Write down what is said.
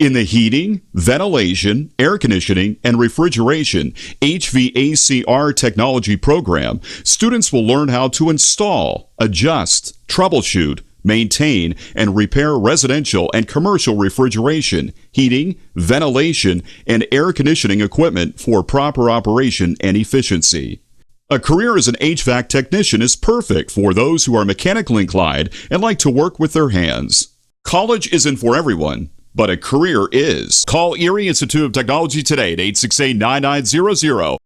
In the heating, ventilation, air conditioning, and refrigeration HVACR technology program, students will learn how to install, adjust, troubleshoot, maintain, and repair residential and commercial refrigeration, heating, ventilation, and air conditioning equipment for proper operation and efficiency. A career as an HVAC technician is perfect for those who are mechanically inclined and like to work with their hands. College isn't for everyone, but a career is. Call Erie Institute of Technology today at 868-9900